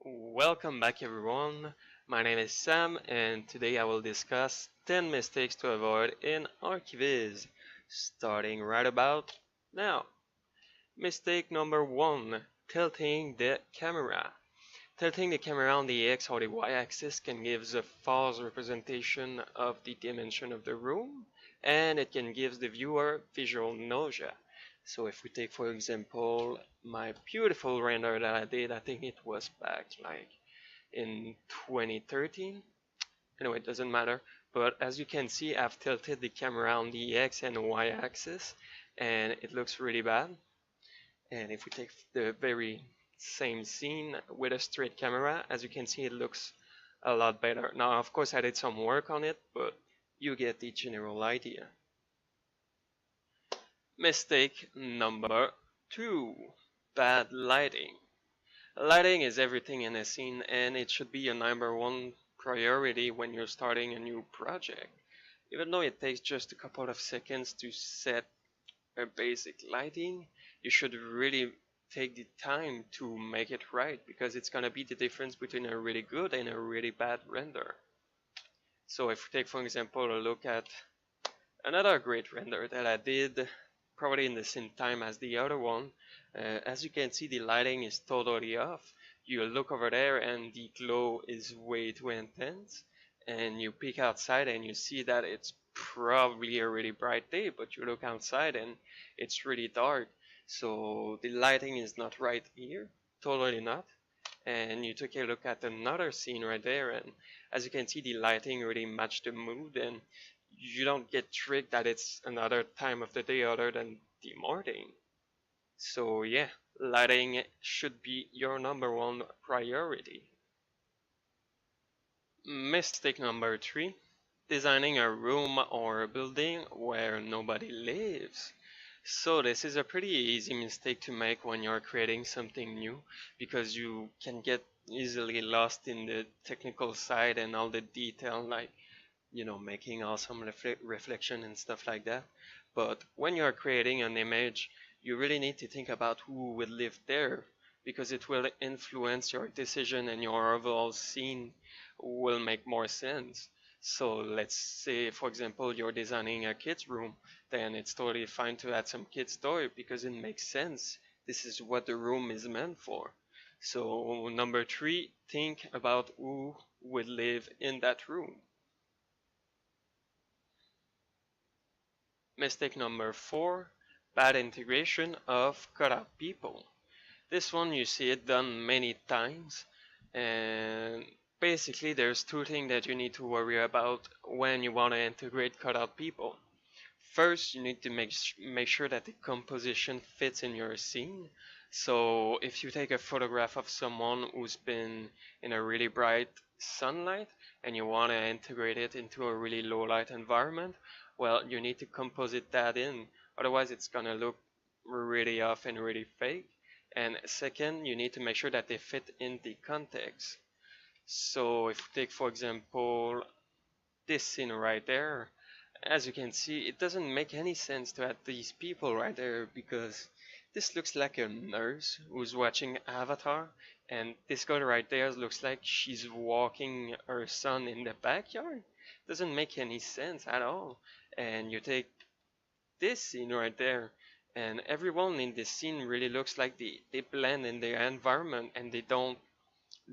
Welcome back everyone, my name is Sam and today I will discuss 10 mistakes to avoid in ArchiViz, starting right about now. Mistake number 1. Tilting the camera. Tilting the camera on the X or the Y axis can give a false representation of the dimension of the room and it can give the viewer visual nausea. So if we take for example my beautiful render that I did, I think it was back like in 2013. Anyway, it doesn't matter. But as you can see, I've tilted the camera on the X and Y axis and it looks really bad. And if we take the very same scene with a straight camera, as you can see, it looks a lot better. Now, of course, I did some work on it, but you get the general idea. Mistake number 2. Bad lighting. Lighting is everything in a scene and it should be your number one priority when you're starting a new project. Even though it takes just a couple of seconds to set a basic lighting, you should really take the time to make it right because it's gonna be the difference between a really good and a really bad render. So if we take for example a look at another great render that I did probably in the same time as the other one, as you can see the lighting is totally off. You look over there and the glow is way too intense and you peek outside and you see that it's probably a really bright day, but you look outside and it's really dark. So the lighting is not right here, totally not. And you take a look at another scene right there and as you can see the lighting really matched the mood and you don't get tricked that it's another time of the day other than the morning. So yeah, lighting should be your number one priority. Mistake number 3. Designing a room or a building where nobody lives. So this is a pretty easy mistake to make when you're creating something new because you can get easily lost in the technical side and all the detail like making awesome reflection and stuff like that. But when you're creating an image, you really need to think about who will live there because it will influence your decision and your overall scene will make more sense. So let's say, for example, you're designing a kid's room, then it's totally fine to add some kids toy because it makes sense. This is what the room is meant for. So number 3, think about who would live in that room. Mistake number 4, bad integration of cutout people. This one you see it done many times and basically there's 2 things that you need to worry about when you want to integrate cutout people. First, you need to make sure that the composition fits in your scene. So if you take a photograph of someone who's been in a really bright sunlight and you want to integrate it into a really low light environment, well, you need to composite that in, otherwise it's gonna look really off and really fake. And second, you need to make sure that they fit in the context. So if we take for example this scene right there, as you can see, it doesn't make any sense to add these people right there because this looks like a nurse who's watching Avatar and this girl right there looks like she's walking her son in the backyard. Doesn't make any sense at all. And you take this scene right there and everyone in this scene really looks like they blend in their environment and they don't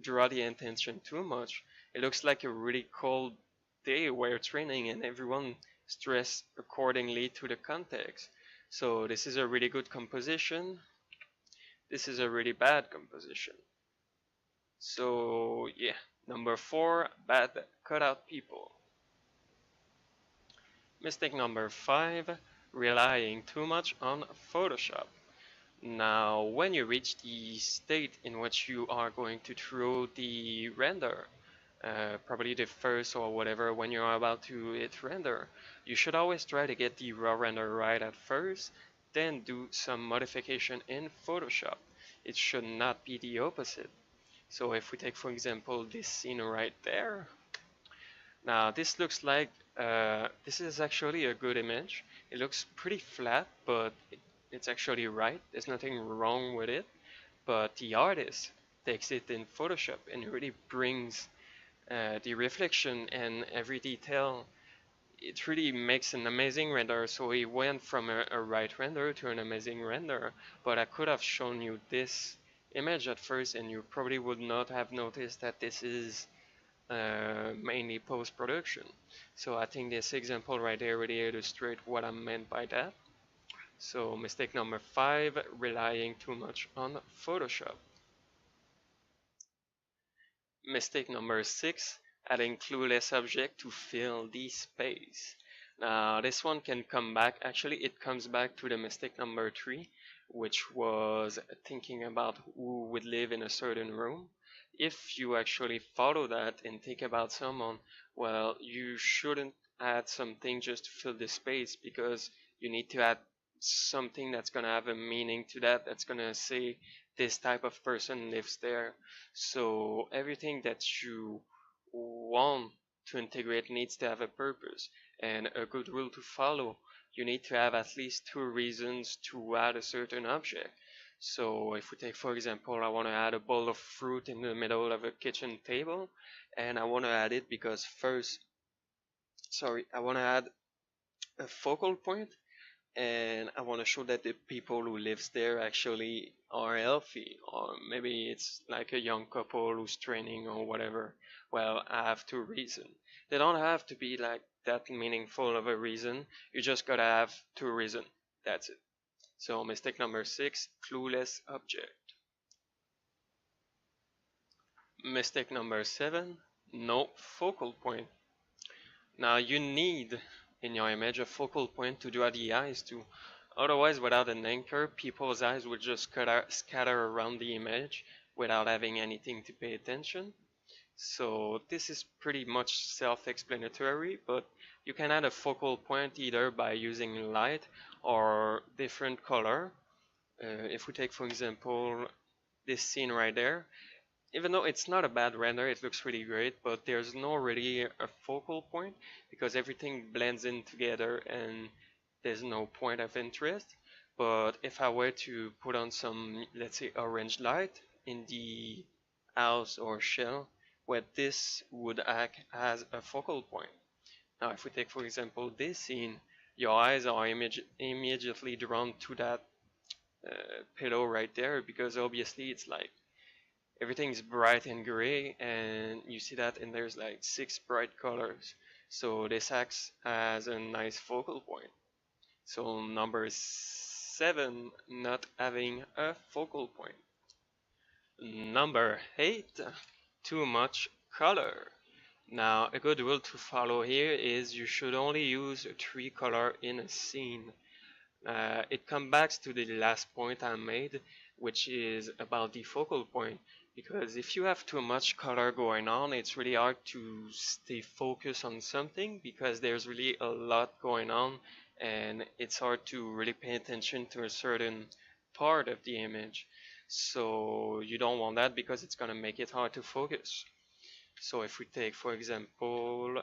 draw the attention too much. It looks like a really cold day where it's raining and everyone stressed accordingly to the context. So this is a really good composition. This is a really bad composition. So yeah, number 4, bad cutout people. Mistake number 5, relying too much on Photoshop. Now, when you reach the state in which you are going to throw the render, probably the first or whatever, when you're about to hit render, you should always try to get the raw render right at first, then do some modification in Photoshop. It should not be the opposite. So if we take for example this scene right there, now this looks like this is actually a good image. It looks pretty flat, but it's actually right. There's nothing wrong with it. But the artist takes it in Photoshop and really brings the reflection and every detail. It really makes an amazing render. So he went from a right render to an amazing render, but I could have shown you this image at first and you probably would not have noticed that this is mainly post-production. So I think this example right there really illustrates what I meant by that. So mistake number 5, relying too much on Photoshop. Mistake number 6, adding clueless object to fill the space. Now this one can come back, actually it comes back to the mistake number 3, which was thinking about who would live in a certain room. If you actually follow that and think about someone, well, you shouldn't add something just to fill the space, because you need to add something that's going to have a meaning to that, that's going to say this type of person lives there. So everything that you want to integrate needs to have a purpose and a good rule to follow. You need to have at least 2 reasons to add a certain object. So if we take, for example, I want to add a bowl of fruit in the middle of a kitchen table, and I want to add it because first, I want to add a focal point, and I want to show that the people who lives there actually are healthy, or maybe it's like a young couple who's training or whatever. Well, I have 2 reasons. They don't have to be like that meaningful of a reason. You just gotta have 2 reasons. That's it. So mistake number 6, clueless object. Mistake number 7, no focal point. Now you need in your image a focal point to draw the eyes to. Otherwise, without an anchor, people's eyes would just scatter around the image without having anything to pay attention. So this is pretty much self-explanatory, but you can add a focal point either by using light or different color. If we take, for example, this scene right there, even though it's not a bad render, it looks really great, but there's no really a focal point because everything blends in together and there's no point of interest. But if I were to put on some, let's say, orange light in the house or shell, where this would act as a focal point. Now if we take, for example, this scene, your eyes are immediately drawn to that pillow right there, because obviously it's like everything's bright and gray, and you see that, and there's like 6 bright colors. So this acts as a nice focal point. So number 7, not having a focal point. Number 8, too much color. Now a good rule to follow here is you should only use 3 color in a scene. It comes back to the last point I made, which is about the focal point. Because if you have too much color going on, it's really hard to stay focused on something, because there's really a lot going on and it's hard to really pay attention to a certain part of the image. So you don't want that, because it's going to make it hard to focus. So if we take, for example,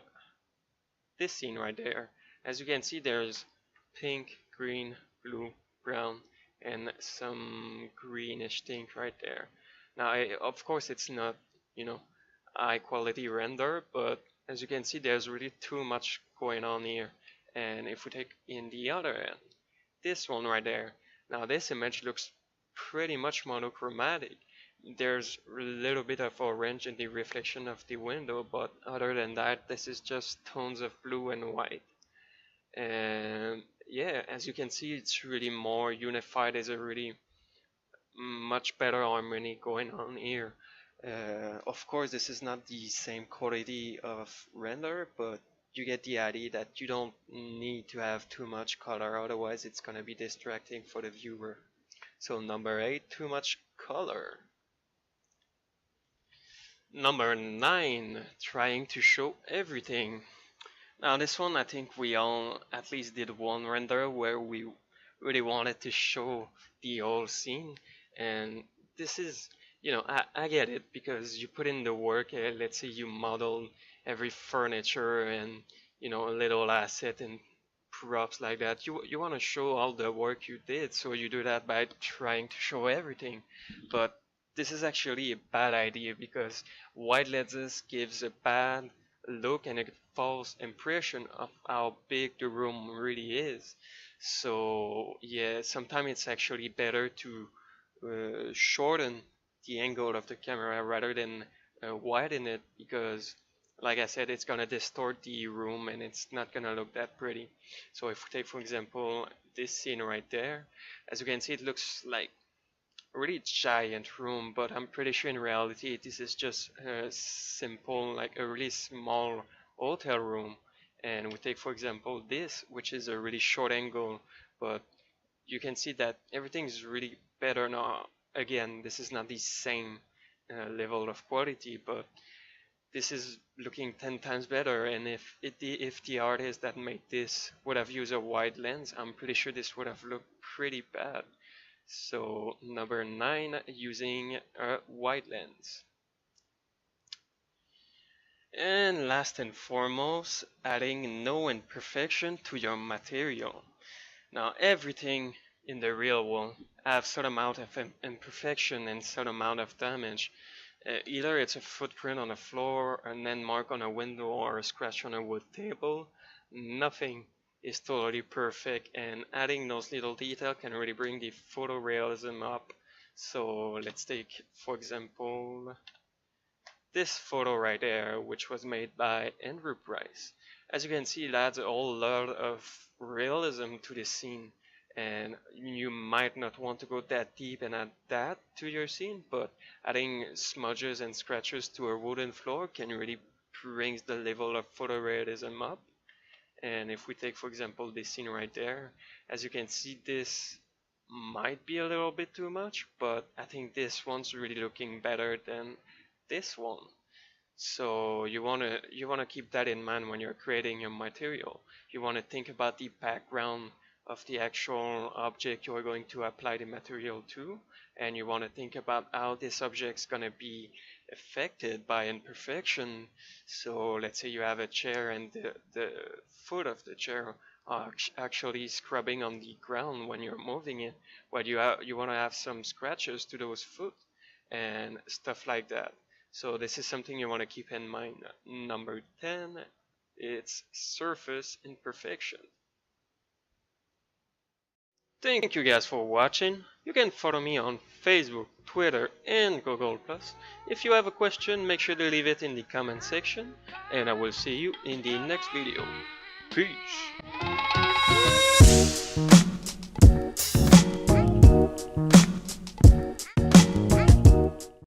this scene right there, as you can see, there's pink, green, blue, brown, and some greenish thing right there. Now, of course, it's not, high quality render, but as you can see, there's really too much going on here. And if we take in the other end, this one right there, now this image looks pretty much monochromatic. There's a little bit of orange in the reflection of the window, but other than that, this is just tones of blue and white. And yeah, as you can see, it's really more unified. There's a really much better harmony going on here. Of course, this is not the same quality of render, but you get the idea that you don't need to have too much color, otherwise it's gonna be distracting for the viewer. So number 8, too much color. Number 9, trying to show everything. Now this one, I think we all at least did one render where we really wanted to show the whole scene, and this is, I get it, because you put in the work. Let's say you model every furniture and a little asset and props like that. You want to show all the work you did, so you do that by trying to show everything. But this is actually a bad idea because wide lenses gives a bad look and a false impression of how big the room really is. So yeah, sometimes it's actually better to shorten the angle of the camera rather than widen it, because like I said, it's gonna distort the room and it's not gonna look that pretty. So if we take for example this scene right there, as you can see, it looks like a really giant room, but I'm pretty sure in reality this is just a simple, like a really small hotel room. And we take for example this, which is a really short angle, but you can see that everything is really better now. Again, this is not the same level of quality, but this is looking 10 times better. And if the artist that made this would have used a wide lens, I'm pretty sure this would have looked pretty bad. So number 9, using a wide lens. And last and foremost, adding no imperfection to your material. Now everything in the real world have some amount of imperfection and some amount of damage. Either it's a footprint on a floor, a landmark on a window, or a scratch on a wood table. Nothing is totally perfect, and adding those little details can really bring the photorealism up. So let's take, for example, this photo right there, which was made by Andrew Price. As you can see, it adds a whole lot of realism to the scene, and you might not want to go that deep and add that to your scene, but adding smudges and scratches to a wooden floor can really bring the level of photorealism up. And if we take for example this scene right there, as you can see, this might be a little bit too much, but I think this one's really looking better than this one. So you wanna keep that in mind when you're creating your material. You wanna think about the background of the actual object you're going to apply the material to, and you wanna think about how this object's gonna be affected by imperfection. So let's say you have a chair and the foot of the chair are actually scrubbing on the ground when you're moving it. Well, you want to have some scratches to those foot and stuff like that. So this is something you want to keep in mind. Number 10, it's surface imperfection. Thank you guys for watching. You can follow me on Facebook, Twitter, and Google+. If you have a question, make sure to leave it in the comment section, and I will see you in the next video. Peace!